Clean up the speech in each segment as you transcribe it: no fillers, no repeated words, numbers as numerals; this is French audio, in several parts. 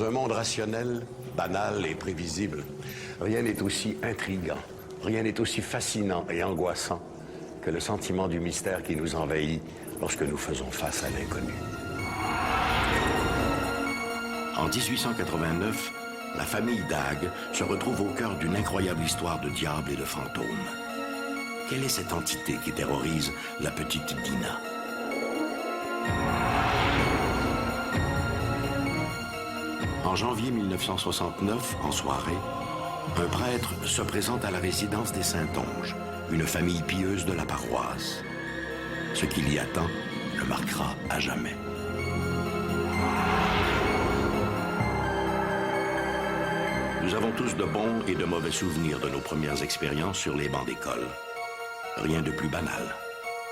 Dans un monde rationnel, banal et prévisible, rien n'est aussi intriguant, rien n'est aussi fascinant et angoissant que le sentiment du mystère qui nous envahit lorsque nous faisons face à l'inconnu. En 1889, la famille Dagg se retrouve au cœur d'une incroyable histoire de diable et de fantômes. Quelle est cette entité qui terrorise la petite Dina? En janvier 1969, en soirée, un prêtre se présente à la résidence des Saintonges, une famille pieuse de la paroisse. Ce qui l'y attend le marquera à jamais. Nous avons tous de bons et de mauvais souvenirs de nos premières expériences sur les bancs d'école. Rien de plus banal,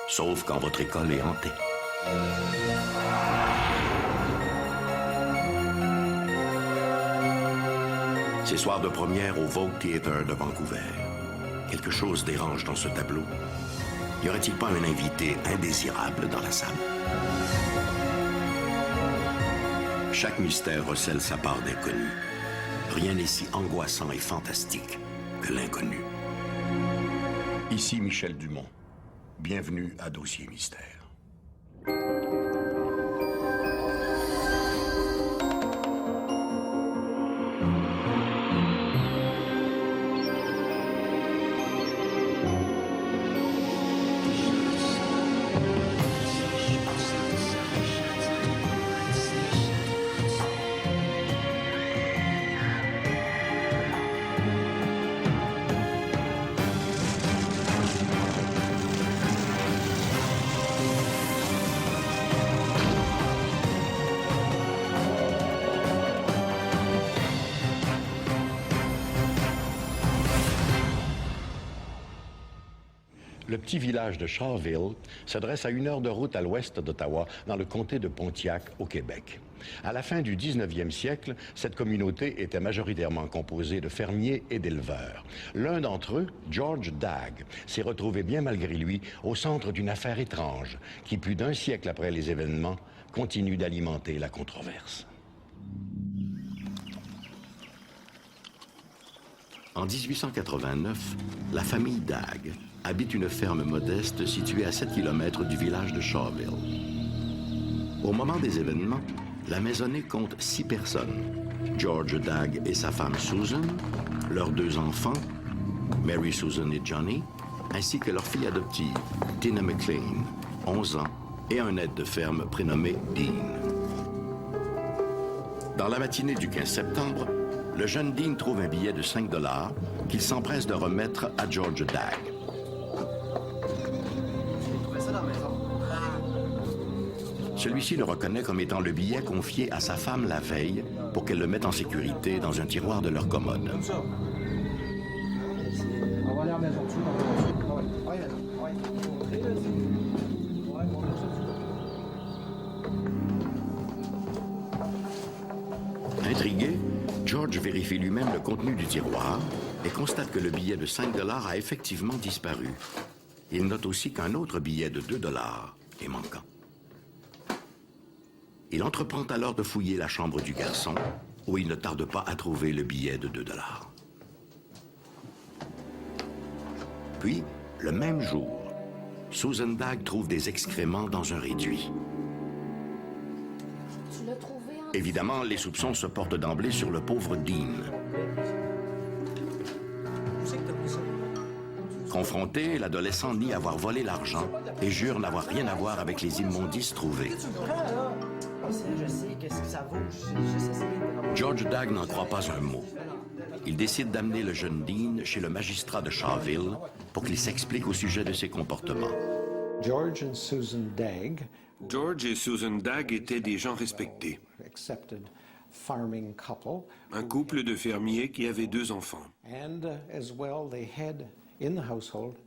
sauf quand votre école est hantée. Ces soirs de première au Vogue Theatre de Vancouver. Quelque chose dérange dans ce tableau. Y aurait-il pas un invité indésirable dans la salle? Chaque mystère recèle sa part d'inconnu. Rien n'est si angoissant et fantastique que l'inconnu. Ici Michel Dumont. Bienvenue à Dossier Mystère. Le petit village de Shawville se dresse à 1 heure de route à l'ouest d'Ottawa, dans le comté de Pontiac, au Québec. À la fin du 19e siècle, cette communauté était majoritairement composée de fermiers et d'éleveurs. L'un d'entre eux, George Dagg, s'est retrouvé bien malgré lui au centre d'une affaire étrange qui, plus d'1 siècle après les événements, continue d'alimenter la controverse. En 1889, la famille Dagg habite une ferme modeste située à 7 km du village de Shawville. Au moment des événements, la maisonnée compte 6 personnes. George Dagg et sa femme Susan, leurs 2 enfants, Mary Susan et Johnny, ainsi que leur fille adoptive, Tina McLean, 11 ans, et un aide de ferme prénommé Dean. Dans la matinée du 15 septembre, le jeune Dean trouve un billet de 5 $ qu'il s'empresse de remettre à George Dagg. Celui-ci le reconnaît comme étant le billet confié à sa femme la veille pour qu'elle le mette en sécurité dans un tiroir de leur commode. Intrigué, George vérifie lui-même le contenu du tiroir et constate que le billet de 5 $ a effectivement disparu. Il note aussi qu'un autre billet de 2 $ est manquant. Il entreprend alors de fouiller la chambre du garçon, où il ne tarde pas à trouver le billet de 2 $. Puis, le même jour, Susan Dagg trouve des excréments dans un réduit. Évidemment, les soupçons se portent d'emblée sur le pauvre Dean. Confronté, l'adolescent nie avoir volé l'argent et jure n'avoir rien à voir avec les immondices trouvés. George Dagg n'en croit pas un mot. Il décide d'amener le jeune Dean chez le magistrat de Shawville pour qu'il s'explique au sujet de ses comportements. George et Susan Dagg étaient des gens respectés. Un couple de fermiers qui avait 2 enfants.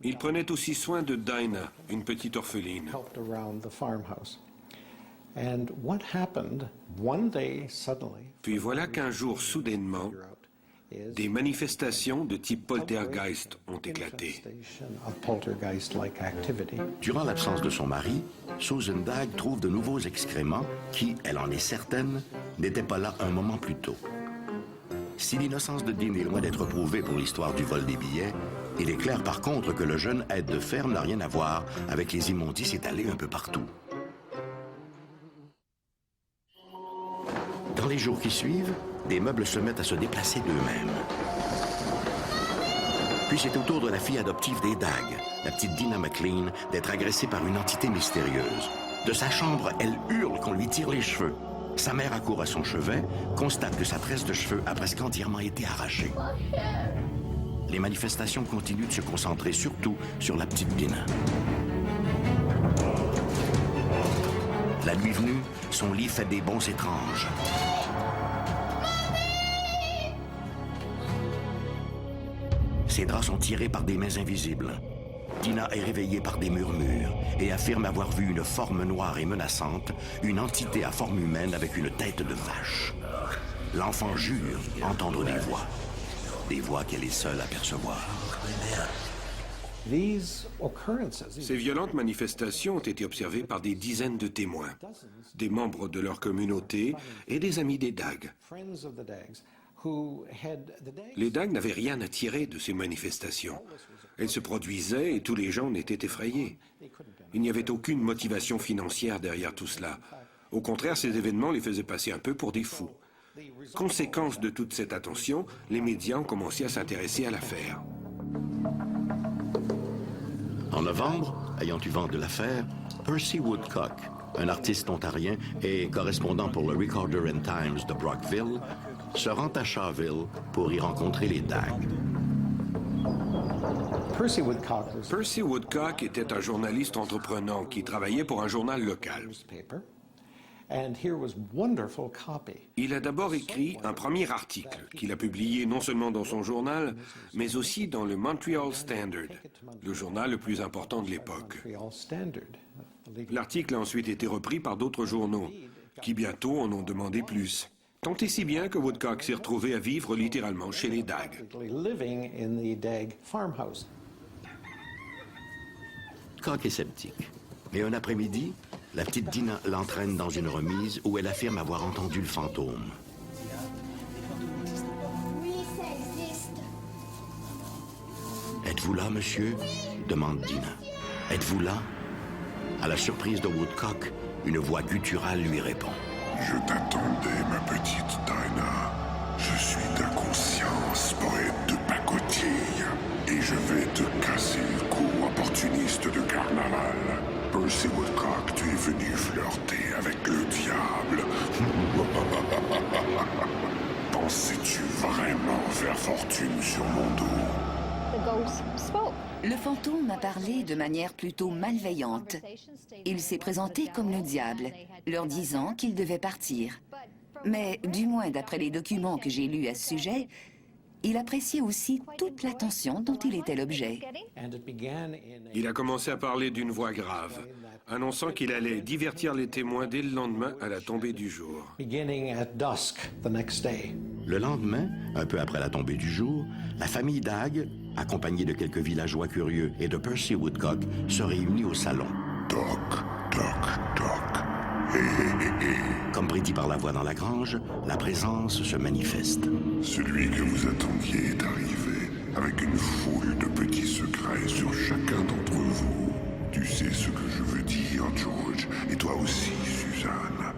Ils prenaient aussi soin de Dinah, une petite orpheline. Puis voilà qu'un jour, soudainement, des manifestations de type poltergeist ont éclaté. Durant l'absence de son mari, Susan Dagg trouve de nouveaux excréments qui, elle en est certaine, n'était pas là un moment plus tôt. Si l'innocence de Dean est loin d'être prouvée pour l'histoire du vol des billets, il est clair par contre que le jeune aide de ferme n'a rien à voir avec les immondices étalées un peu partout. Dans les jours qui suivent, des meubles se mettent à se déplacer d'eux-mêmes. Puis c'est au tour de la fille adoptive des Dagg, la petite Dina McLean, d'être agressée par une entité mystérieuse. De sa chambre, elle hurle qu'on lui tire les cheveux. Sa mère accourt à son chevet, constate que sa tresse de cheveux a presque entièrement été arrachée. Les manifestations continuent de se concentrer surtout sur la petite Dina. La nuit venue, son lit fait des bonds étranges. Ses draps sont tirés par des mains invisibles. Dina est réveillée par des murmures et affirme avoir vu une forme noire et menaçante, une entité à forme humaine avec une tête de vache. L'enfant jure entendre des voix qu'elle est seule à percevoir. Ces violentes manifestations ont été observées par des dizaines de témoins, des membres de leur communauté et des amis des Dagg. Les Dagg n'avaient rien à tirer de ces manifestations. Elles se produisaient et tous les gens en étaient effrayés. Il n'y avait aucune motivation financière derrière tout cela. Au contraire, ces événements les faisaient passer un peu pour des fous. Conséquence de toute cette attention, les médias ont commencé à s'intéresser à l'affaire. En novembre, ayant eu vent de l'affaire, Percy Woodcock, un artiste ontarien et correspondant pour le Recorder and Times de Brockville, se rend à Shawville pour y rencontrer les Dagg. Percy Woodcock était un journaliste entreprenant qui travaillait pour un journal local. Il a d'abord écrit un premier article qu'il a publié non seulement dans son journal, mais aussi dans le Montreal Standard, le journal le plus important de l'époque. L'article a ensuite été repris par d'autres journaux, qui bientôt en ont demandé plus. Tant et si bien que Woodcock s'est retrouvé à vivre littéralement chez les Dagg. Woodcock est sceptique. Mais un après-midi, la petite Dina l'entraîne dans une remise où elle affirme avoir entendu le fantôme. Oui, ça existe. Êtes-vous là, monsieur? Demande Dina. Êtes-vous là? À la surprise de Woodcock, une voix gutturale lui répond. Je t'attendais, ma petite Dinah. Je suis ta conscience, poète de pacotille. Et je vais te casser le cou, opportuniste de carnaval. Percy Woodcock, tu es venu flirter avec le diable. Pensais-tu vraiment faire fortune sur mon dos? Le fantôme m'a parlé de manière plutôt malveillante. Il s'est présenté comme le diable, leur disant qu'il devait partir. Mais, du moins d'après les documents que j'ai lus à ce sujet, il appréciait aussi toute l'attention dont il était l'objet. Il a commencé à parler d'une voix grave, annonçant qu'il allait divertir les témoins dès le lendemain à la tombée du jour. Le lendemain, un peu après la tombée du jour, la famille Dagg, accompagnée de quelques villageois curieux et de Percy Woodcock, se réunit au salon. Toc, toc, toc. Hé, hé, hé, hé. Comme prédit par la voix dans la grange, la présence se manifeste. Celui que vous attendiez est arrivé, avec une foule de petits secrets sur chacun d'entre vous. Tu sais ce que je veux dire, George, et toi aussi, Suzanne.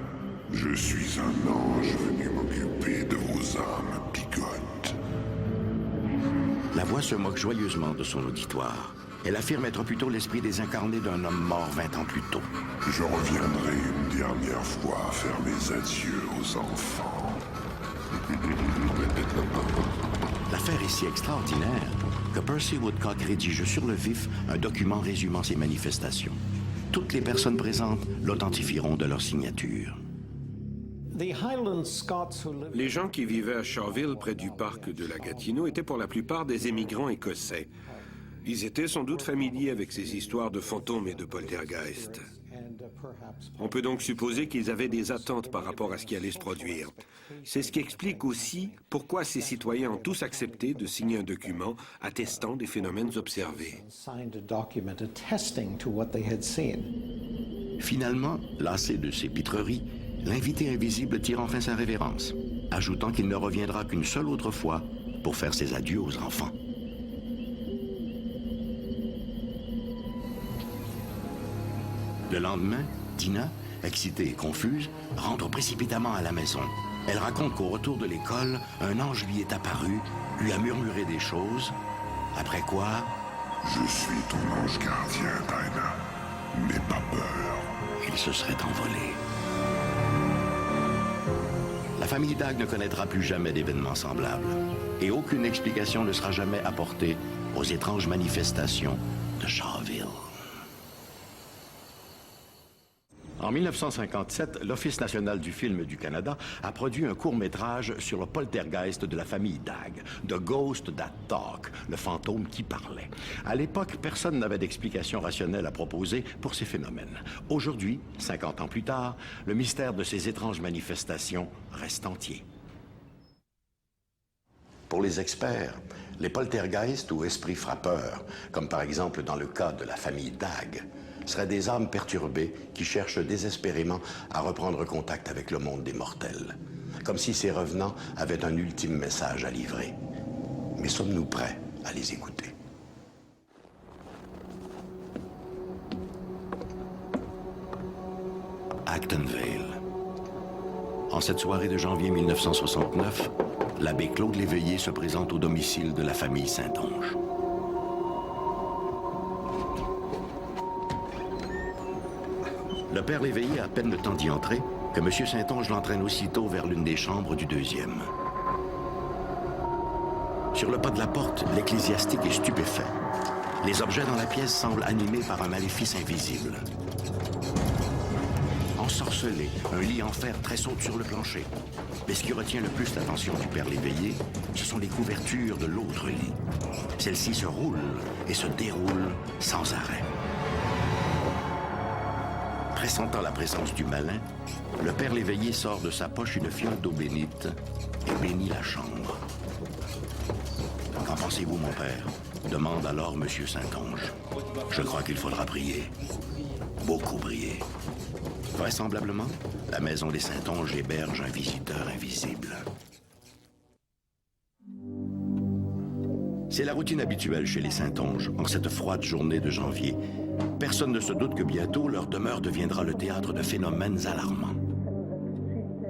Je suis un ange venu m'occuper de vos âmes bigotes. La voix se moque joyeusement de son auditoire. Elle affirme être plutôt l'esprit désincarné d'un homme mort 20 ans plus tôt. Je reviendrai une dernière fois faire mes adieux aux enfants. L'affaire est si extraordinaire que Percy Woodcock rédige sur le vif un document résumant ses manifestations. Toutes les personnes présentes l'authentifieront de leur signature. Les gens qui vivaient à Shawville, près du parc de la Gatineau, étaient pour la plupart des émigrants écossais. Ils étaient sans doute familiers avec ces histoires de fantômes et de poltergeist. On peut donc supposer qu'ils avaient des attentes par rapport à ce qui allait se produire. C'est ce qui explique aussi pourquoi ces citoyens ont tous accepté de signer un document attestant des phénomènes observés. Finalement, lassés de ces pitreries, l'invité invisible tire enfin sa révérence, ajoutant qu'il ne reviendra qu'une seule autre fois pour faire ses adieux aux enfants. Le lendemain, Tina, excitée et confuse, rentre précipitamment à la maison. Elle raconte qu'au retour de l'école, un ange lui est apparu, lui a murmuré des choses, après quoi... Je suis ton ange gardien, Dinah. N'aie pas peur. Il se serait envolé. La famille Dagg ne connaîtra plus jamais d'événements semblables et aucune explication ne sera jamais apportée aux étranges manifestations de Shawville. En 1957, l'Office national du film du Canada a produit un court-métrage sur le poltergeist de la famille Dagg, The Ghost That Talk, le fantôme qui parlait. À l'époque, personne n'avait d'explication rationnelle à proposer pour ces phénomènes. Aujourd'hui, 50 ans plus tard, le mystère de ces étranges manifestations reste entier. Pour les experts, les poltergeists ou esprits frappeurs, comme par exemple dans le cas de la famille Dagg, seraient des âmes perturbées qui cherchent désespérément à reprendre contact avec le monde des mortels, comme si ces revenants avaient un ultime message à livrer. Mais sommes-nous prêts à les écouter? Actonville. En cette soirée de janvier 1969, l'abbé Claude Léveillé se présente au domicile de la famille Saint-Onge. Le père Léveillé a à peine le temps d'y entrer que M. Saint-Onge l'entraîne aussitôt vers l'une des chambres du deuxième. Sur le pas de la porte, l'ecclésiastique est stupéfait. Les objets dans la pièce semblent animés par un maléfice invisible. Ensorcelé, un lit en fer tressaute sur le plancher. Mais ce qui retient le plus l'attention du père Léveillé, ce sont les couvertures de l'autre lit. Celles-ci se roulent et se déroulent sans arrêt. Pressentant la présence du malin, le père Léveillé sort de sa poche une fiole d'eau bénite et bénit la chambre. « Qu'en pensez-vous, mon père ?» demande alors M. Saint-Onge. « Je crois qu'il faudra prier. Beaucoup prier. » Vraisemblablement, la maison des Saint-Onge héberge un visiteur invisible. C'est la routine habituelle chez les Saint-Onge en cette froide journée de janvier. Personne ne se doute que bientôt leur demeure deviendra le théâtre de phénomènes alarmants.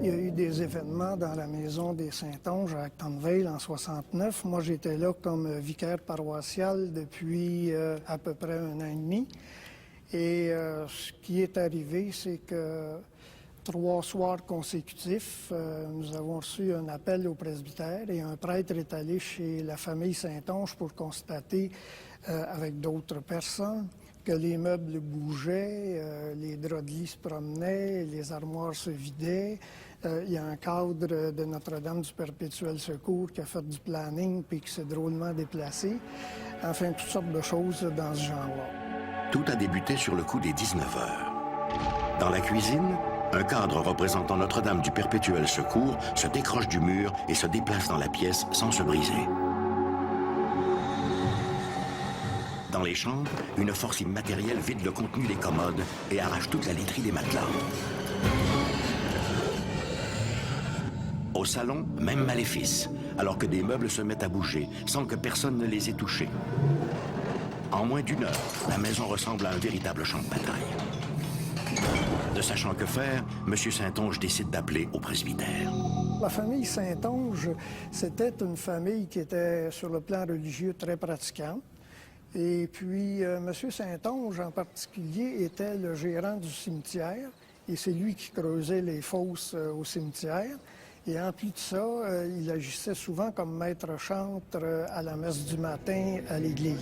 Il y a eu des événements dans la maison des Saint-Onge à Actonville en 69. Moi, j'étais là comme vicaire paroissial depuis à peu près 1 an et demi. Et ce qui est arrivé, c'est que 3 soirs consécutifs, nous avons reçu un appel au presbytère et un prêtre est allé chez la famille Saint-Onge pour constater, avec d'autres personnes, que les meubles bougeaient, les draps de lit se promenaient, les armoires se vidaient. Il y a un cadre de Notre-Dame du Perpétuel Secours qui a fait du planning puis qui s'est drôlement déplacé. Enfin, toutes sortes de choses dans ce genre-là. Tout a débuté sur le coup des 19 heures. Dans la cuisine, un cadre représentant Notre-Dame du Perpétuel Secours se décroche du mur et se déplace dans la pièce sans se briser. Dans les chambres, une force immatérielle vide le contenu des commodes et arrache toute la literie des matelas. Au salon, même maléfice, alors que des meubles se mettent à bouger sans que personne ne les ait touchés. En moins d'1 heure, la maison ressemble à un véritable champ de bataille. Ne sachant que faire, M. Saint-Onge décide d'appeler au presbytère. La famille Saint-Onge, c'était une famille qui était, sur le plan religieux, très pratiquante. Et puis, M. Saint-Onge, en particulier, était le gérant du cimetière. Et c'est lui qui creusait les fosses au cimetière. Et en plus de ça, il agissait souvent comme maître chantre à la messe du matin à l'église.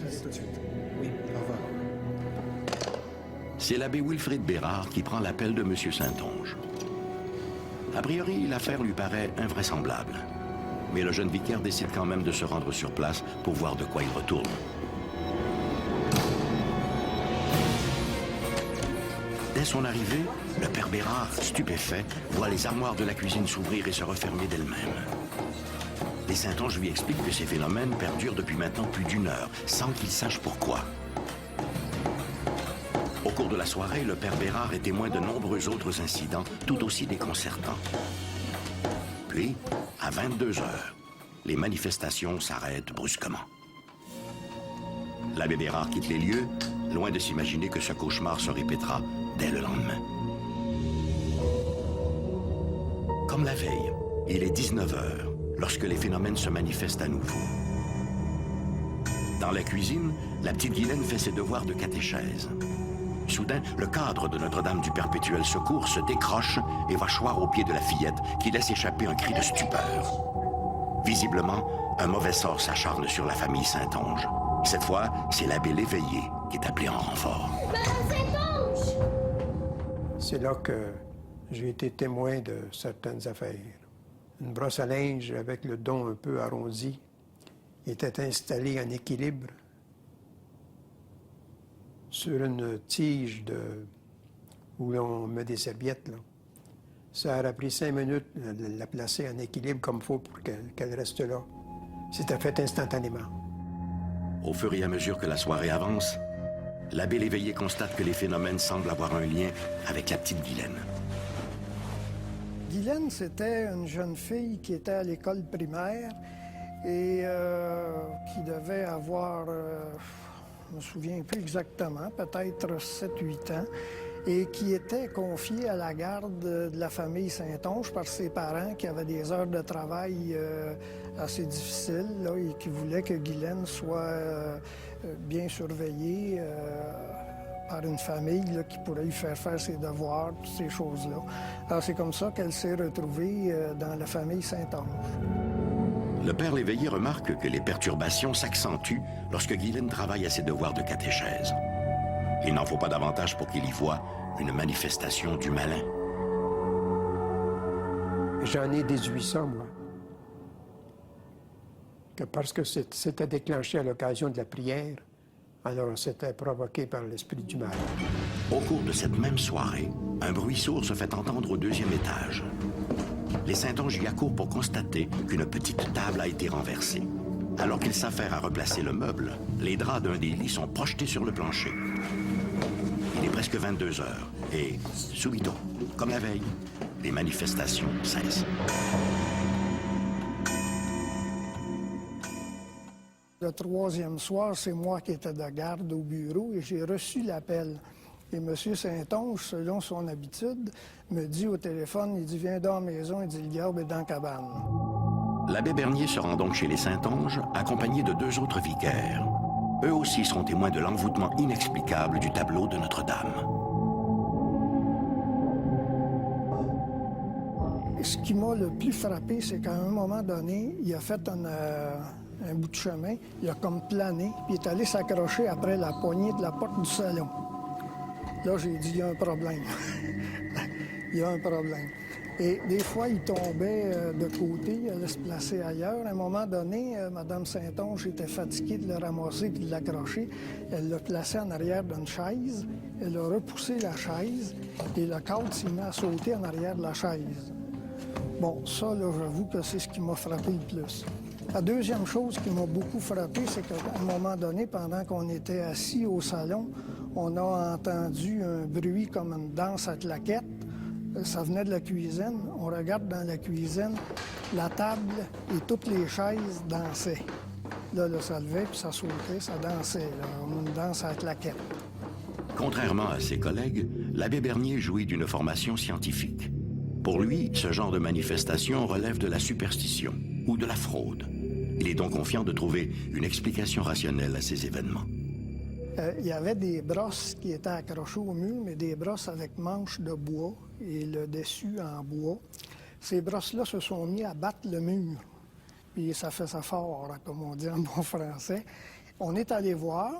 Oui, au revoir. C'est l'abbé Wilfrid Bérard qui prend l'appel de M. Saint-Onge. A priori, l'affaire lui paraît invraisemblable. Mais le jeune vicaire décide quand même de se rendre sur place pour voir de quoi il retourne. Dès son arrivée, le père Bérard, stupéfait, voit les armoires de la cuisine s'ouvrir et se refermer d'elles-mêmes. Les Saint-Onge lui expliquent que ces phénomènes perdurent depuis maintenant plus d'1 heure, sans qu'il sache pourquoi. Au cours de la soirée, le père Bérard est témoin de nombreux autres incidents tout aussi déconcertants. Puis, à 22 heures, les manifestations s'arrêtent brusquement. L'abbé Bérard quitte les lieux, loin de s'imaginer que ce cauchemar se répétera dès le lendemain. Comme la veille, il est 19 heures lorsque les phénomènes se manifestent à nouveau. Dans la cuisine, la petite Guylaine fait ses devoirs de catéchèse. Soudain, le cadre de Notre-Dame du Perpétuel Secours se décroche et va choir au pied de la fillette qui laisse échapper un cri de stupeur. Visiblement, un mauvais sort s'acharne sur la famille Saint-Onge. Cette fois, c'est l'abbé Léveillé qui est appelé en renfort. C'est là que j'ai été témoin de certaines affaires. Une brosse à linge avec le dos un peu arrondi était installée en équilibre sur une tige où on met des serviettes. Là. Ça aurait pris 5 minutes de la placer en équilibre comme il faut pour qu'elle reste là. C'était fait instantanément. Au fur et à mesure que la soirée avance, l'abbé Léveillé constate que les phénomènes semblent avoir un lien avec la petite Guylaine. Guylaine, c'était une jeune fille qui était à l'école primaire et qui devait avoir, je ne me souviens plus exactement, peut-être 7-8 ans, et qui était confiée à la garde de la famille Saint-Onge par ses parents qui avaient des heures de travail assez difficiles là, et qui voulaient que Guylaine soit bien surveillée par une famille là, qui pourrait lui faire ses devoirs, toutes ces choses-là. Alors c'est comme ça qu'elle s'est retrouvée dans la famille Saint-Onge. Le père Léveillé remarque que les perturbations s'accentuent lorsque Guylaine travaille à ses devoirs de catéchèse. Il n'en faut pas davantage pour qu'il y voie une manifestation du malin. J'en ai déduit ça, moi. Que parce que c'était déclenché à l'occasion de la prière, alors c'était provoqué par l'esprit du mal. Au cours de cette même soirée, un bruit sourd se fait entendre au 2e étage. Les Saint-Onge y accourent pour constater qu'une petite table a été renversée. Alors qu'ils s'affairent à replacer le meuble, les draps d'un des lits sont projetés sur le plancher. Il est presque 22 heures et, subito, comme la veille, les manifestations cessent. Le 3e soir, c'est moi qui étais de garde au bureau et j'ai reçu l'appel. Et M. Saint-Onge, selon son habitude, me dit au téléphone, il dit « Viens dans la maison », il dit « Le diable est dans la cabane ». L'abbé Bernier se rend donc chez les Saint-Onge, accompagné de 2 autres vicaires. Eux aussi sont témoins de l'envoûtement inexplicable du tableau de Notre-Dame. Ce qui m'a le plus frappé, c'est qu'à un moment donné, il a fait un bout de chemin, il a comme plané, puis il est allé s'accrocher après la poignée de la porte du salon. Là, j'ai dit, il y a un problème. Il y a un problème. Et des fois, il tombait de côté, il allait se placer ailleurs. À un moment donné, Mme Saint-Onge était fatiguée de le ramasser et de l'accrocher. Elle l'a placé en arrière d'une chaise. Elle a repoussé la chaise et le cadre s'est mis à sauter en arrière de la chaise. Bon, ça, là, j'avoue que c'est ce qui m'a frappé le plus. La deuxième chose qui m'a beaucoup frappé, c'est qu'à un moment donné, pendant qu'on était assis au salon, on a entendu un bruit comme une danse à claquettes. Ça venait de la cuisine. On regarde dans la cuisine, la table et toutes les chaises dansaient. Là, ça levait, puis ça sautait, ça dansait. Là, une danse à claquettes. Contrairement à ses collègues, l'abbé Bernier jouit d'une formation scientifique. Pour lui, ce genre de manifestation relève de la superstition ou de la fraude. Il est donc confiant de trouver une explication rationnelle à ces événements. Il y avait des brosses qui étaient accrochées au mur, mais des brosses avec manches de bois et le dessus en bois. Ces brosses-là se sont mis à battre le mur. Puis ça fait ça fort, comme on dit en bon français. On est allé voir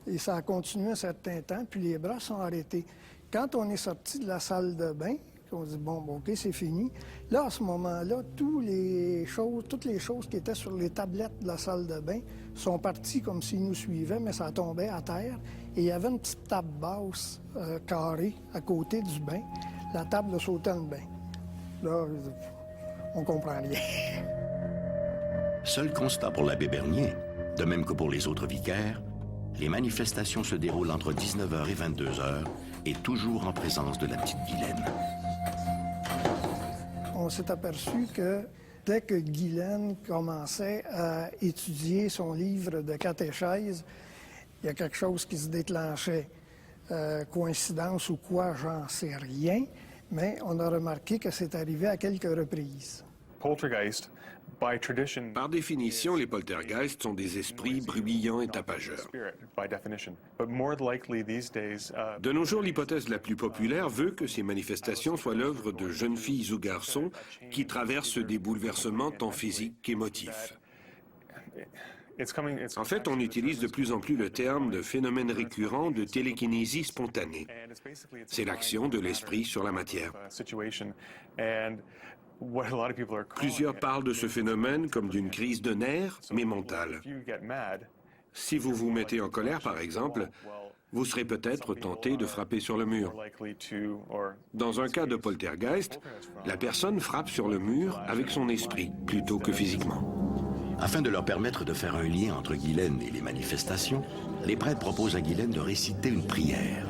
et ça a continué un certain temps, puis les brosses sont arrêtées. Quand on est sorti de la salle de bain, on dit, bon, OK, c'est fini. Là, à ce moment-là, toutes les choses qui étaient sur les tablettes de la salle de bain sont parties comme s'ils nous suivaient, mais ça tombait à terre. Et il y avait une petite table basse, carrée, à côté du bain. La table sautait dans le bain. Là, on comprend rien. Seul constat pour l'abbé Bernier, de même que pour les autres vicaires, les manifestations se déroulent entre 19h et 22h et toujours en présence de la petite Guylaine. On s'est aperçu que dès que Guylaine commençait à étudier son livre de catéchèse, il y a quelque chose qui se déclenchait. Coïncidence ou quoi, j'en sais rien, mais on a remarqué que c'est arrivé à quelques reprises. Poltergeist, by tradition, Par définition, les poltergeists sont des esprits bruyants et tapageurs. spirit, by definition. But more likely these days, De nos jours, l'hypothèse la plus populaire veut que ces manifestations soient l'œuvre de jeunes filles ou garçons qui traversent des bouleversements tant physiques qu'émotifs. En fait, on utilise de plus en plus le terme de phénomène récurrent de télékinésie spontanée. C'est l'action de l'esprit sur la matière. Plusieurs parlent de ce phénomène comme d'une crise de nerfs, mais mentale. Si vous vous mettez en colère, par exemple, vous serez peut-être tenté de frapper sur le mur. Dans un cas de poltergeist, la personne frappe sur le mur avec son esprit plutôt que physiquement. Afin de leur permettre de faire un lien entre Guylaine et les manifestations, les prêtres proposent à Guylaine de réciter une prière.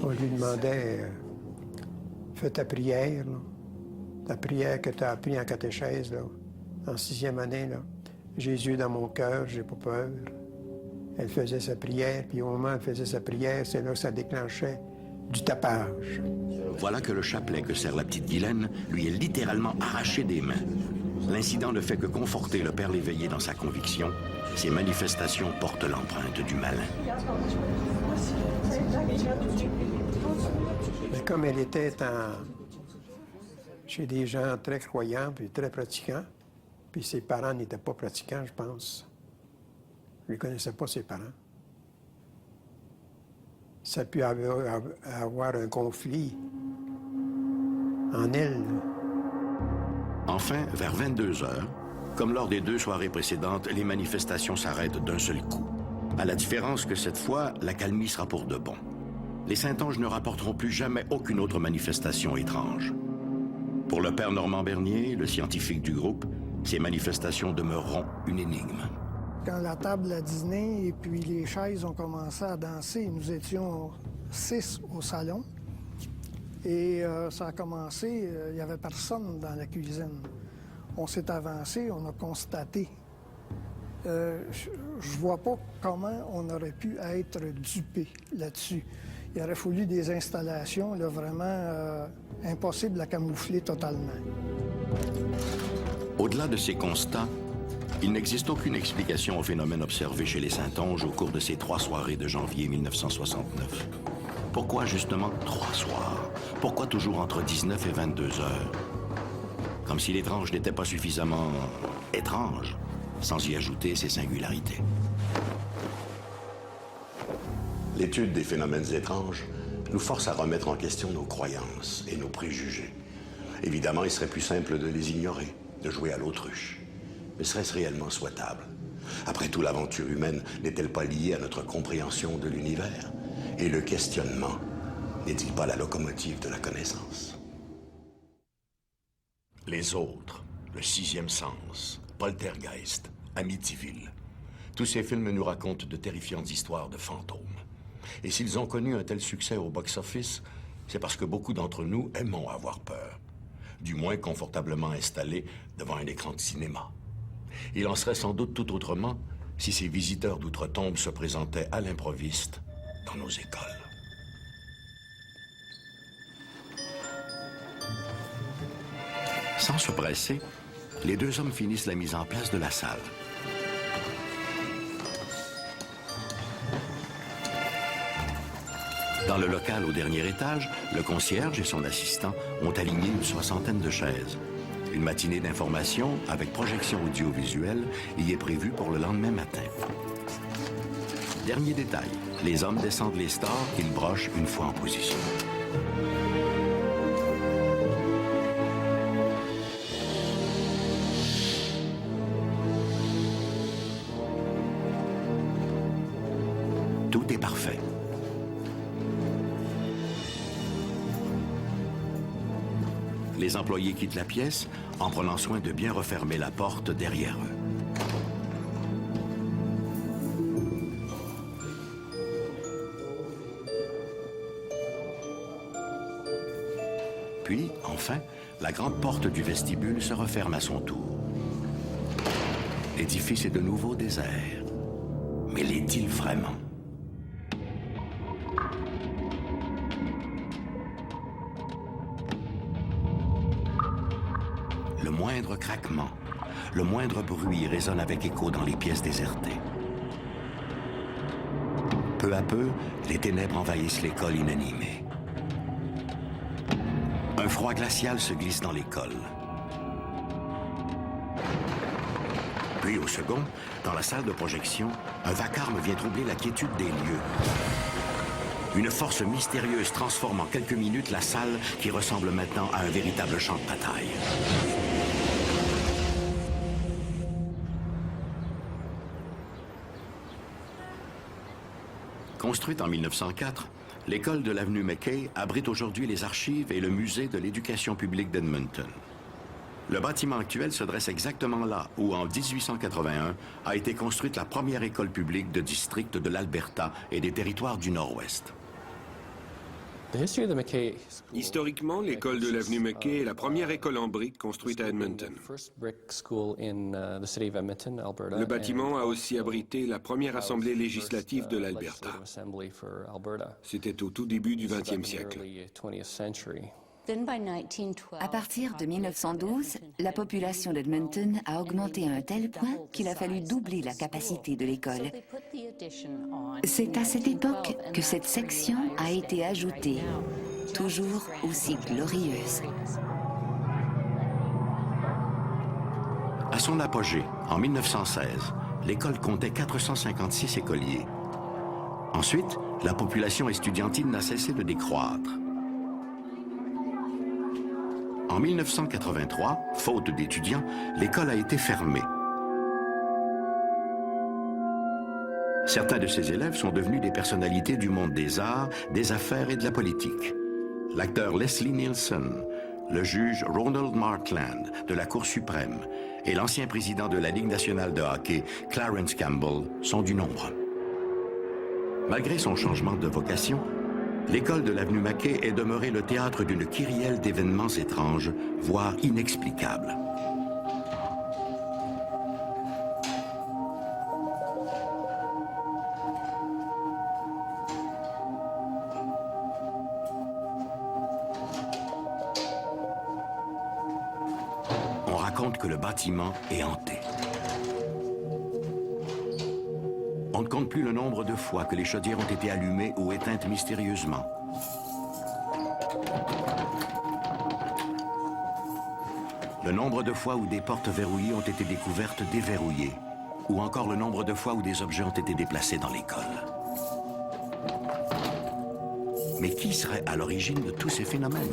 On lui demandait fais ta prière, là. Ta prière que tu as appris en catéchèse, là, en 6e année. Là. Jésus dans mon cœur, j'ai pas peur. Elle faisait sa prière, puis au moment où elle faisait sa prière, c'est là que ça déclenchait du tapage. Voilà que le chapelet que sert la petite Guylaine lui est littéralement arraché des mains. L'incident ne fait que conforter le père Léveillé dans sa conviction. Ces manifestations portent l'empreinte du malin. Mais comme elle était chez des gens très croyants puis très pratiquants, puis ses parents n'étaient pas pratiquants, je pense. Je ne connaissais pas ses parents. Ça a pu avoir un conflit en elle. Enfin, vers 22h, comme lors des 2 soirées précédentes, les manifestations s'arrêtent d'un seul coup. À la différence que cette fois, l'accalmie sera pour de bon. Les Saintonges ne rapporteront plus jamais aucune autre manifestation étrange. Pour le père Normand Bernier, le scientifique du groupe, ces manifestations demeureront une énigme. Quand la table a dîné et puis les chaises ont commencé à danser, nous étions 6 au salon. Et ça a commencé, il n'y avait personne dans la cuisine. On s'est avancé, on a constaté. Je vois pas comment on aurait pu être dupé là-dessus. Il aurait fallu des installations là, vraiment impossibles à camoufler totalement. Au-delà de ces constats, il n'existe aucune explication au phénomène observé chez les Saintonges au cours de ces 3 soirées de janvier 1969. Pourquoi justement 3 soirs? Pourquoi toujours entre 19 et 22 heures? Comme si l'étrange n'était pas suffisamment étrange, sans y ajouter ses singularités. L'étude des phénomènes étranges nous force à remettre en question nos croyances et nos préjugés. Évidemment, il serait plus simple de les ignorer, de jouer à l'autruche. Mais serait-ce réellement souhaitable? Après tout, l'aventure humaine n'est-elle pas liée à notre compréhension de l'univers? Et le questionnement n'est-il pas la locomotive de la connaissance? Les autres, le 6e sens, Poltergeist, Amityville. Tous ces films nous racontent de terrifiantes histoires de fantômes. Et s'ils ont connu un tel succès au box-office, c'est parce que beaucoup d'entre nous aimons avoir peur. Du moins confortablement installés devant un écran de cinéma. Il en serait sans doute tout autrement si ces visiteurs d'outre-tombe se présentaient à l'improviste dans nos écoles. Sans se presser, les 2 hommes finissent la mise en place de la salle. Dans le local au dernier étage, le concierge et son assistant ont aligné une 60aine de chaises. Une matinée d'information avec projection audiovisuelle y est prévue pour le lendemain matin. Dernier détail, les hommes descendent les stores qu'ils brochent une fois en position. Tout est parfait. Les employés quittent la pièce en prenant soin de bien refermer la porte derrière eux. Puis, enfin, la grande porte du vestibule se referme à son tour. L'édifice est de nouveau désert. Mais l'est-il vraiment? Le moindre craquement, le moindre bruit résonne avec écho dans les pièces désertées. Peu à peu, les ténèbres envahissent l'école inanimée. Un froid glacial se glisse dans l'école. Puis, au second, dans la salle de projection, un vacarme vient troubler la quiétude des lieux. Une force mystérieuse transforme en quelques minutes la salle qui ressemble maintenant à un véritable champ de bataille. Construite en 1904, l'école de l'avenue McKay abrite aujourd'hui les archives et le musée de l'éducation publique d'Edmonton. Le bâtiment actuel se dresse exactement là où, en 1881, a été construite la première école publique de district de l'Alberta et des territoires du Nord-Ouest. Historiquement, l'école de l'avenue McKay est la première école en briques construite à Edmonton. Le bâtiment a aussi abrité la première assemblée législative de l'Alberta. C'était au tout début du XXe siècle. À partir de 1912, la population d'Edmonton a augmenté à un tel point qu'il a fallu doubler la capacité de l'école. C'est à cette époque que cette section a été ajoutée, toujours aussi glorieuse. À son apogée, en 1916, l'école comptait 456 écoliers. Ensuite, la population estudiantine n'a cessé de décroître. En 1983, faute d'étudiants, l'école a été fermée. Certains de ses élèves sont devenus des personnalités du monde des arts, des affaires et de la politique. L'acteur Leslie Nielsen, le juge Ronald Markland de la Cour suprême et l'ancien président de la Ligue nationale de hockey, Clarence Campbell, sont du nombre. Malgré son changement de vocation, l'école de l'avenue McKay est demeurée le théâtre d'une kyrielle d'événements étranges, voire inexplicables. On raconte que le bâtiment est hanté. On ne compte plus le nombre de fois que les chaudières ont été allumées ou éteintes mystérieusement. Le nombre de fois où des portes verrouillées ont été découvertes déverrouillées, ou encore le nombre de fois où des objets ont été déplacés dans l'école. Mais qui serait à l'origine de tous ces phénomènes?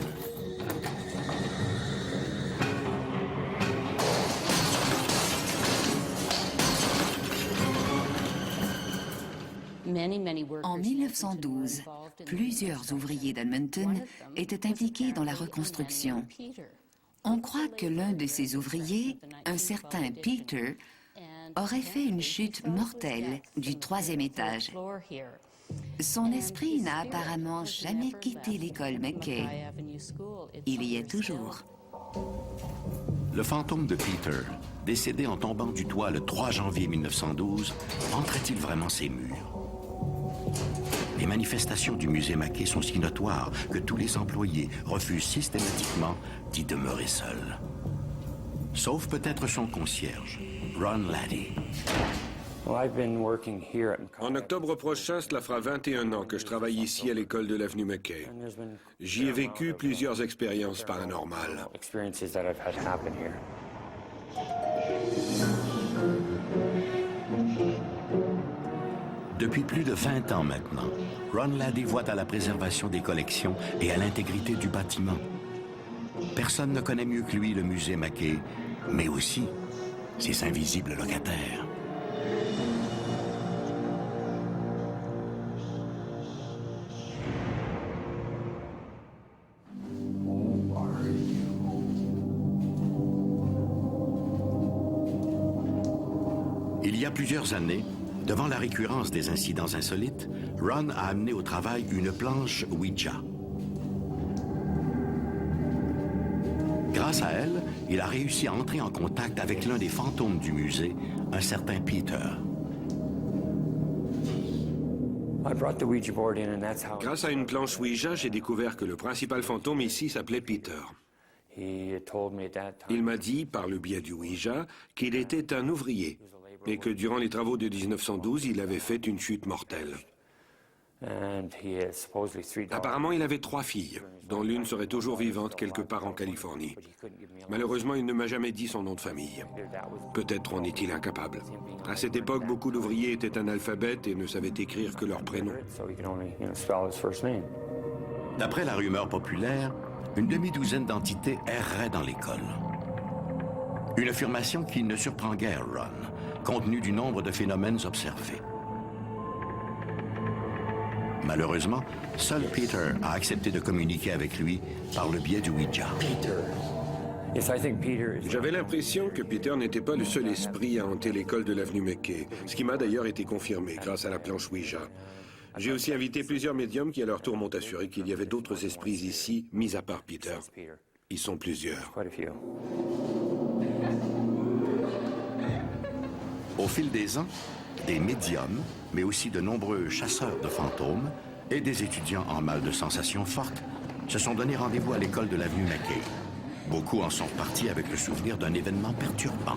En 1912, plusieurs ouvriers d'Edmonton étaient impliqués dans la reconstruction. On croit que l'un de ces ouvriers, un certain Peter, aurait fait une chute mortelle du 3e étage. Son esprit n'a apparemment jamais quitté l'école McKay. Il y est toujours. Le fantôme de Peter, décédé en tombant du toit le 3 janvier 1912, entrait-il vraiment ses murs? Les manifestations du musée McKay sont si notoires que tous les employés refusent systématiquement d'y demeurer seuls. Sauf peut-être son concierge, Ron Laddie. En octobre prochain, cela fera 21 ans que je travaille ici à l'école de l'avenue McKay. J'y ai vécu plusieurs expériences paranormales. Depuis plus de 20 ans maintenant, Ron Laddie voit à la préservation des collections et à l'intégrité du bâtiment. Personne ne connaît mieux que lui le musée McKay, mais aussi ses invisibles locataires. Il y a plusieurs années, devant la récurrence des incidents insolites, Ron a amené au travail une planche Ouija. Grâce à elle, il a réussi à entrer en contact avec l'un des fantômes du musée, un certain Peter. Grâce à une planche Ouija, j'ai découvert que le principal fantôme ici s'appelait Peter. Il m'a dit, par le biais du Ouija, qu'il était un ouvrier et que durant les travaux de 1912, il avait fait une chute mortelle. Apparemment, il avait 3 filles, dont l'une serait toujours vivante quelque part en Californie. Malheureusement, il ne m'a jamais dit son nom de famille. Peut-être en est-il incapable. À cette époque, beaucoup d'ouvriers étaient analphabètes et ne savaient écrire que leur prénom. D'après la rumeur populaire, une demi-douzaine d'entités erraient dans l'école. Une affirmation qui ne surprend guère Ron, compte tenu du nombre de phénomènes observés. Malheureusement, seul Peter a accepté de communiquer avec lui par le biais du Ouija. J'avais l'impression que Peter n'était pas le seul esprit à hanter l'école de l'avenue McKay, ce qui m'a d'ailleurs été confirmé grâce à la planche Ouija. J'ai aussi invité plusieurs médiums qui à leur tour m'ont assuré qu'il y avait d'autres esprits ici, mis à part Peter. Ils sont plusieurs. Au fil des ans, des médiums, mais aussi de nombreux chasseurs de fantômes et des étudiants en mal de sensations fortes se sont donné rendez-vous à l'école de l'avenue McKay. Beaucoup en sont partis avec le souvenir d'un événement perturbant.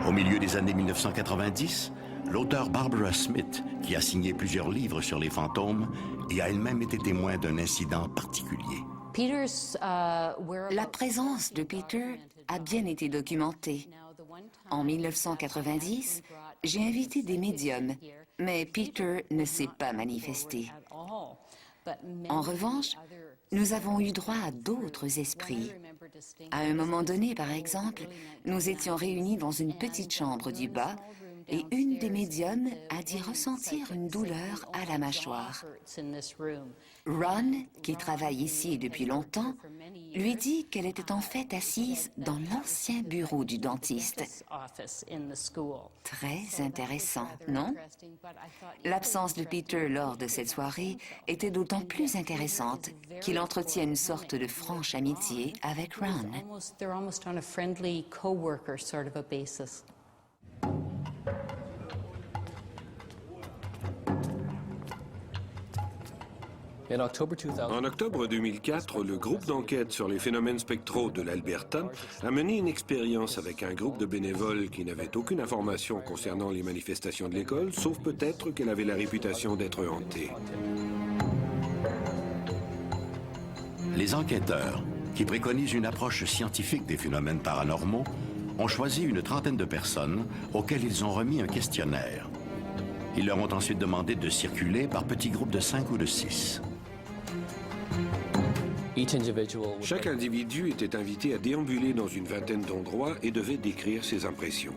Au milieu des années 1990, l'auteur Barbara Smith, qui a signé plusieurs livres sur les fantômes, et a elle-même été témoin d'un incident particulier. La présence de Peter a bien été documentée. En 1990, j'ai invité des médiums, mais Peter ne s'est pas manifesté. En revanche, nous avons eu droit à d'autres esprits. À un moment donné, par exemple, nous étions réunis dans une petite chambre du bas et une des médiums a dit ressentir une douleur à la mâchoire. Ron, qui travaille ici depuis longtemps, lui dit qu'elle était en fait assise dans l'ancien bureau du dentiste. Très intéressant, non? L'absence de Peter lors de cette soirée était d'autant plus intéressante qu'il entretient une sorte de franche amitié avec Ron. En octobre 2004, le groupe d'enquête sur les phénomènes spectraux de l'Alberta a mené une expérience avec un groupe de bénévoles qui n'avaient aucune information concernant les manifestations de l'école, sauf peut-être qu'elle avait la réputation d'être hantée. Les enquêteurs, qui préconisent une approche scientifique des phénomènes paranormaux, ont choisi une trentaine de personnes auxquelles ils ont remis un questionnaire. Ils leur ont ensuite demandé de circuler par petits groupes de 5 ou de 6. Chaque individu était invité à déambuler dans une vingtaine d'endroits et devait décrire ses impressions.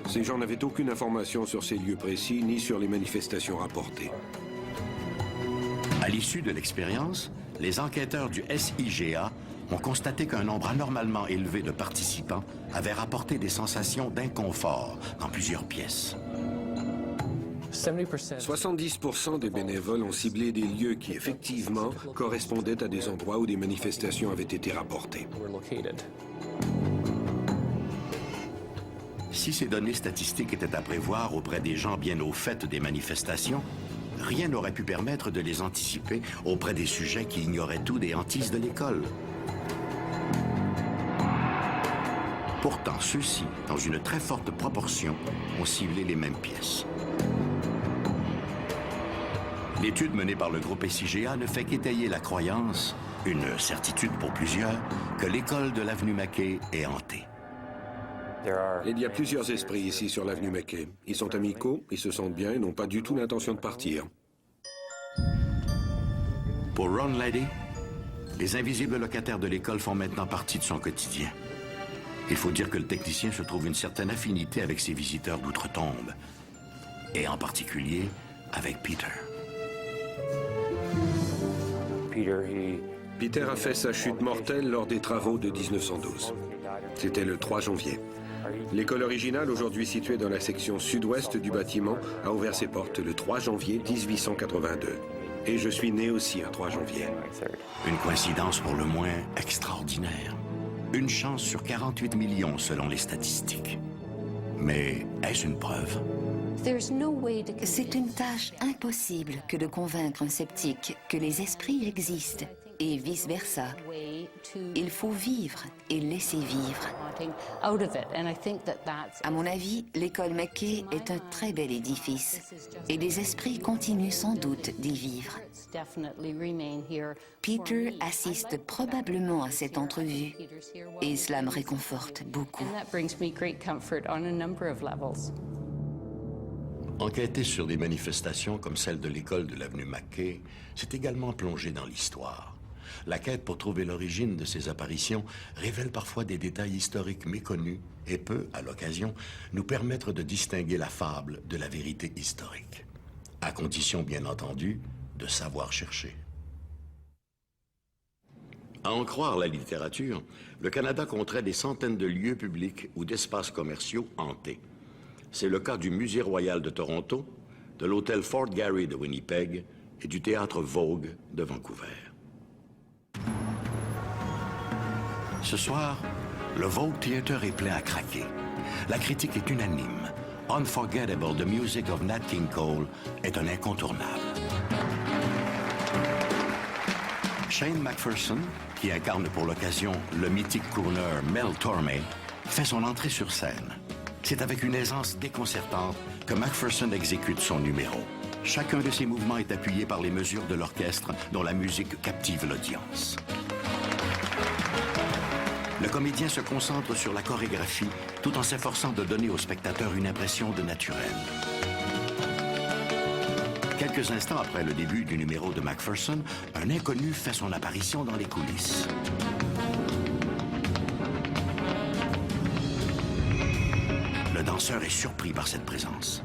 Ces gens n'avaient aucune information sur ces lieux précis ni sur les manifestations rapportées. À l'issue de l'expérience, les enquêteurs du SIGA ont constaté qu'un nombre anormalement élevé de participants avait rapporté des sensations d'inconfort dans plusieurs pièces. 70% des bénévoles ont ciblé des lieux qui, effectivement, correspondaient à des endroits où des manifestations avaient été rapportées. Si ces données statistiques étaient à prévoir auprès des gens bien au fait des manifestations, rien n'aurait pu permettre de les anticiper auprès des sujets qui ignoraient tout des hantises de l'école. Pourtant, ceux-ci, dans une très forte proportion, ont ciblé les mêmes pièces. L'étude menée par le groupe SIGA ne fait qu'étayer la croyance, une certitude pour plusieurs, que l'école de l'avenue McKay est hantée. Il y a plusieurs esprits ici sur l'avenue McKay. Ils sont amicaux, ils se sentent bien et n'ont pas du tout l'intention de partir. Pour Ron Lady, les invisibles locataires de l'école font maintenant partie de son quotidien. Il faut dire que le technicien se trouve une certaine affinité avec ses visiteurs d'outre-tombe, et en particulier avec Peter. Peter a fait sa chute mortelle lors des travaux de 1912. C'était le 3 janvier. L'école originale, aujourd'hui située dans la section sud-ouest du bâtiment, a ouvert ses portes le 3 janvier 1882. Et je suis né aussi un 3 janvier. Une coïncidence pour le moins extraordinaire. Une chance sur 48 millions selon les statistiques. Mais est-ce une preuve? C'est une tâche impossible que de convaincre un sceptique que les esprits existent et vice-versa. Il faut vivre et laisser vivre. À mon avis, l'école McKay est un très bel édifice et les esprits continuent sans doute d'y vivre. Peter assiste probablement à cette entrevue et cela me réconforte beaucoup. Enquêter sur des manifestations comme celle de l'école de l'avenue McKay, c'est également plonger dans l'histoire. La quête pour trouver l'origine de ces apparitions révèle parfois des détails historiques méconnus et peut, à l'occasion, nous permettre de distinguer la fable de la vérité historique. À condition, bien entendu, de savoir chercher. À en croire la littérature, le Canada compterait des centaines de lieux publics ou d'espaces commerciaux hantés. C'est le cas du Musée royal de Toronto, de l'hôtel Fort Garry de Winnipeg et du théâtre Vogue de Vancouver. Ce soir, le Vogue Theatre est plein à craquer. La critique est unanime. Unforgettable, The Music of Nat King Cole est un incontournable. Shane McPherson, qui incarne pour l'occasion le mythique crooner Mel Tormé, fait son entrée sur scène. C'est avec une aisance déconcertante que McPherson exécute son numéro. Chacun de ses mouvements est appuyé par les mesures de l'orchestre dont la musique captive l'audience. Le comédien se concentre sur la chorégraphie tout en s'efforçant de donner au spectateur une impression de naturel. Quelques instants après le début du numéro de McPherson, un inconnu fait son apparition dans les coulisses. Le danseur est surpris par cette présence.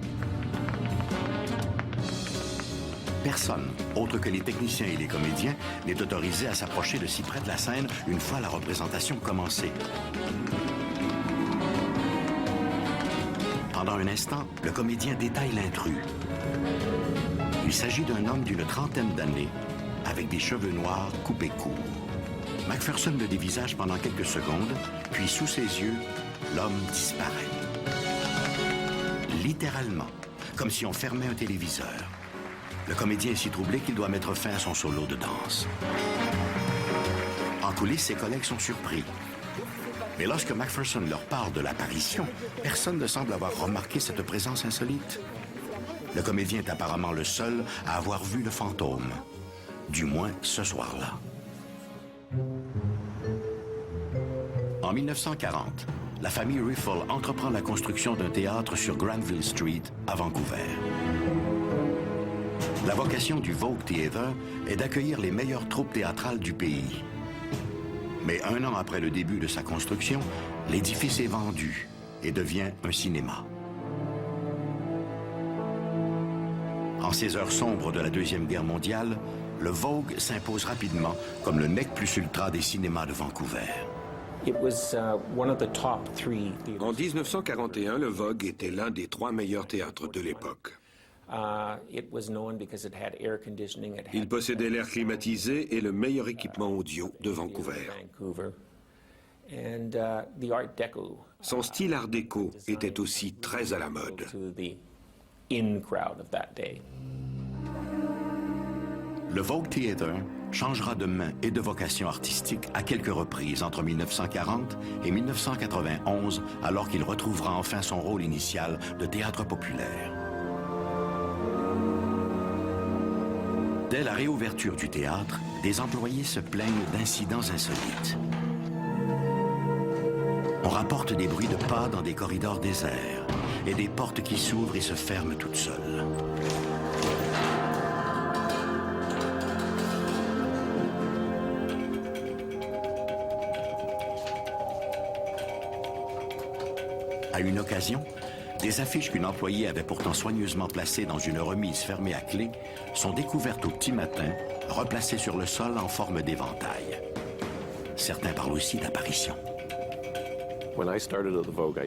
Personne, autre que les techniciens et les comédiens, n'est autorisé à s'approcher de si près de la scène une fois la représentation commencée. Pendant un instant, le comédien détaille l'intrus. Il s'agit d'un homme d'une trentaine d'années, avec des cheveux noirs coupés courts. McPherson le dévisage pendant quelques secondes, puis sous ses yeux, l'homme disparaît. Littéralement, comme si on fermait un téléviseur. Le comédien est si troublé qu'il doit mettre fin à son solo de danse. En coulisses, ses collègues sont surpris. Mais lorsque McPherson leur parle de l'apparition, personne ne semble avoir remarqué cette présence insolite. Le comédien est apparemment le seul à avoir vu le fantôme. Du moins, ce soir-là. En 1940, la famille Riffle entreprend la construction d'un théâtre sur Granville Street, à Vancouver. La vocation du Vogue Theatre est d'accueillir les meilleures troupes théâtrales du pays. Mais un an après le début de sa construction, l'édifice est vendu et devient un cinéma. En ces heures sombres de la Deuxième Guerre mondiale, le Vogue s'impose rapidement comme le nec plus ultra des cinémas de Vancouver. En 1941, le Vogue était l'un des 3 meilleurs théâtres de l'époque. Il possédait l'air climatisé et le meilleur équipement audio de Vancouver. Son style art déco était aussi très à la mode. Le Vogue Theatre changera de main et de vocation artistique à quelques reprises entre 1940 et 1991, alors qu'il retrouvera enfin son rôle initial de théâtre populaire. Dès la réouverture du théâtre, des employés se plaignent d'incidents insolites. On rapporte des bruits de pas dans des corridors déserts et des portes qui s'ouvrent et se ferment toutes seules. À une occasion, des affiches qu'une employée avait pourtant soigneusement placées dans une remise fermée à clé sont découvertes au petit matin, replacées sur le sol en forme d'éventail. Certains parlent aussi d'apparition.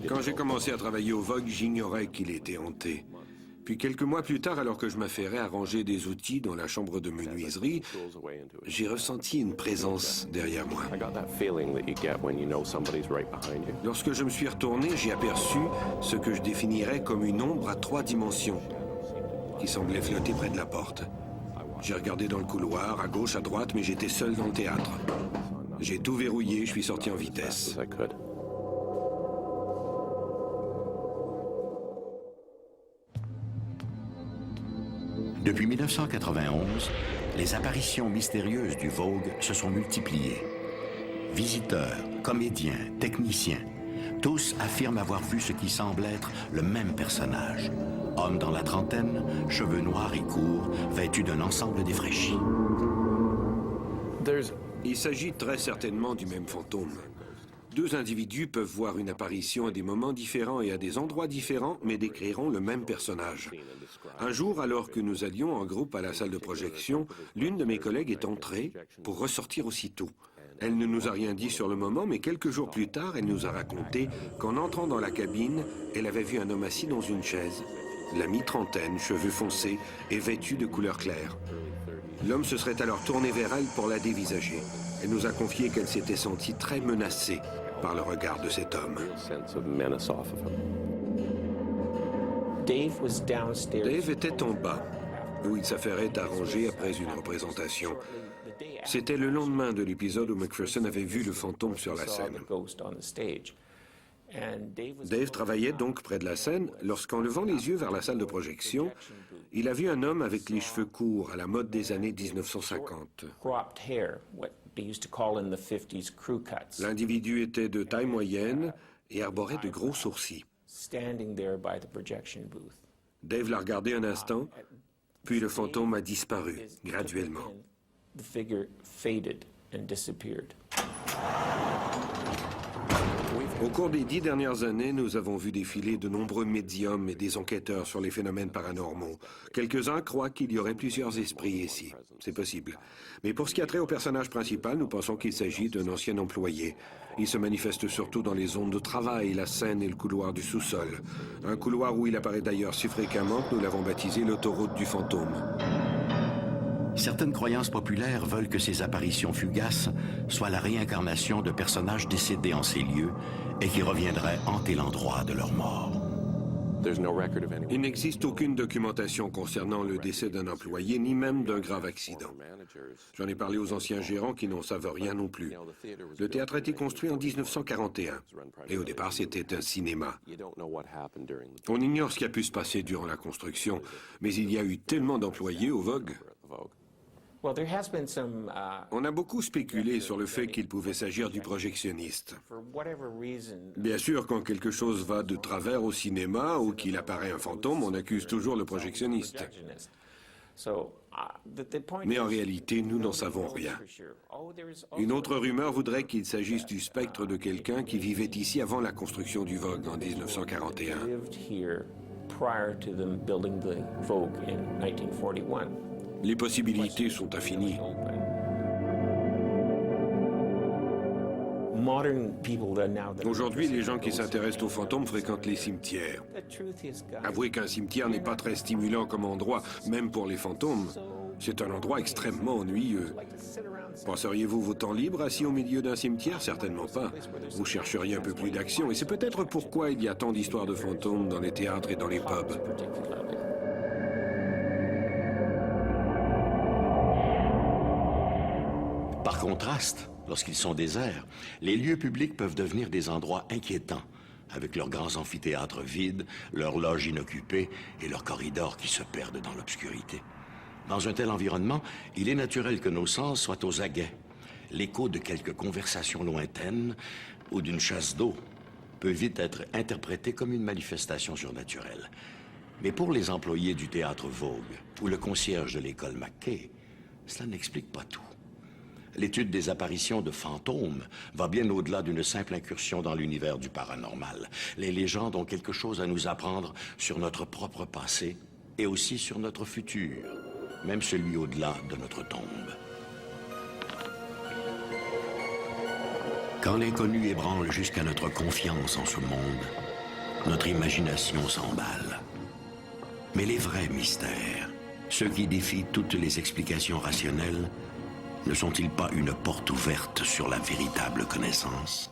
Quand j'ai commencé à travailler au Vogue, j'ignorais qu'il était hanté. Puis quelques mois plus tard, alors que je m'affairais à ranger des outils dans la chambre de menuiserie, j'ai ressenti une présence derrière moi. Lorsque je me suis retourné, j'ai aperçu ce que je définirais comme une ombre à 3 dimensions qui semblait flotter près de la porte. J'ai regardé dans le couloir, à gauche, à droite, mais j'étais seul dans le théâtre. J'ai tout verrouillé, je suis sorti en vitesse. Depuis 1991, les apparitions mystérieuses du Vogue se sont multipliées. Visiteurs, comédiens, techniciens, tous affirment avoir vu ce qui semble être le même personnage. Homme dans la trentaine, cheveux noirs et courts, vêtu d'un ensemble défraîchi. Il s'agit très certainement du même fantôme. 2 individus peuvent voir une apparition à des moments différents et à des endroits différents, mais décriront le même personnage. Un jour, alors que nous allions en groupe à la salle de projection, l'une de mes collègues est entrée pour ressortir aussitôt. Elle ne nous a rien dit sur le moment, mais quelques jours plus tard, elle nous a raconté qu'en entrant dans la cabine, elle avait vu un homme assis dans une chaise, la mi-trentaine, cheveux foncés et vêtu de couleur claire. L'homme se serait alors tourné vers elle pour la dévisager. Elle nous a confié qu'elle s'était sentie très menacée par le regard de cet homme. Dave était en bas, où il s'affairait à ranger après une représentation. C'était le lendemain de l'épisode où McPherson avait vu le fantôme sur la scène. Dave travaillait donc près de la scène lorsqu'en levant les yeux vers la salle de projection, il a vu un homme avec les cheveux courts à la mode des années 1950. L'individu était de taille moyenne et arborait de gros sourcils. Dave l'a regardé un instant, puis le fantôme a disparu graduellement. Au cours des 10 dernières années, nous avons vu défiler de nombreux médiums et des enquêteurs sur les phénomènes paranormaux. Quelques-uns croient qu'il y aurait plusieurs esprits ici. C'est possible. Mais pour ce qui a trait au personnage principal, nous pensons qu'il s'agit d'un ancien employé. Il se manifeste surtout dans les zones de travail, la scène et le couloir du sous-sol. Un couloir où il apparaît d'ailleurs si fréquemment que nous l'avons baptisé l'autoroute du fantôme. Certaines croyances populaires veulent que ces apparitions fugaces soient la réincarnation de personnages décédés en ces lieux et qui reviendraient hanter l'endroit de leur mort. Il n'existe aucune documentation concernant le décès d'un employé, ni même d'un grave accident. J'en ai parlé aux anciens gérants qui n'en savent rien non plus. Le théâtre a été construit en 1941, et au départ c'était un cinéma. On ignore ce qui a pu se passer durant la construction, mais il y a eu tellement d'employés au Vogue. On a beaucoup spéculé sur le fait qu'il pouvait s'agir du projectionniste. Bien sûr, quand quelque chose va de travers au cinéma ou qu'il apparaît un fantôme, on accuse toujours le projectionniste. Mais en réalité, nous n'en savons rien. Une autre rumeur voudrait qu'il s'agisse du spectre de quelqu'un qui vivait ici avant la construction du Vogue en 1941. Les possibilités sont infinies. Aujourd'hui, les gens qui s'intéressent aux fantômes fréquentent les cimetières. Avouez qu'un cimetière n'est pas très stimulant comme endroit, même pour les fantômes. C'est un endroit extrêmement ennuyeux. Passeriez-vous vos temps libres assis au milieu d'un cimetière? Certainement pas. Vous chercheriez un peu plus d'action, et c'est peut-être pourquoi il y a tant d'histoires de fantômes dans les théâtres et dans les pubs. Par contraste, lorsqu'ils sont déserts, les lieux publics peuvent devenir des endroits inquiétants, avec leurs grands amphithéâtres vides, leurs loges inoccupées et leurs corridors qui se perdent dans l'obscurité. Dans un tel environnement, il est naturel que nos sens soient aux aguets. L'écho de quelques conversations lointaines ou d'une chasse d'eau peut vite être interprété comme une manifestation surnaturelle. Mais pour les employés du théâtre Vogue ou le concierge de l'école McKay, cela n'explique pas tout. L'étude des apparitions de fantômes va bien au-delà d'une simple incursion dans l'univers du paranormal. Les légendes ont quelque chose à nous apprendre sur notre propre passé et aussi sur notre futur, même celui au-delà de notre tombe. Quand l'inconnu ébranle jusqu'à notre confiance en ce monde, notre imagination s'emballe. Mais les vrais mystères, ceux qui défient toutes les explications rationnelles, ne sont-ils pas une porte ouverte sur la véritable connaissance?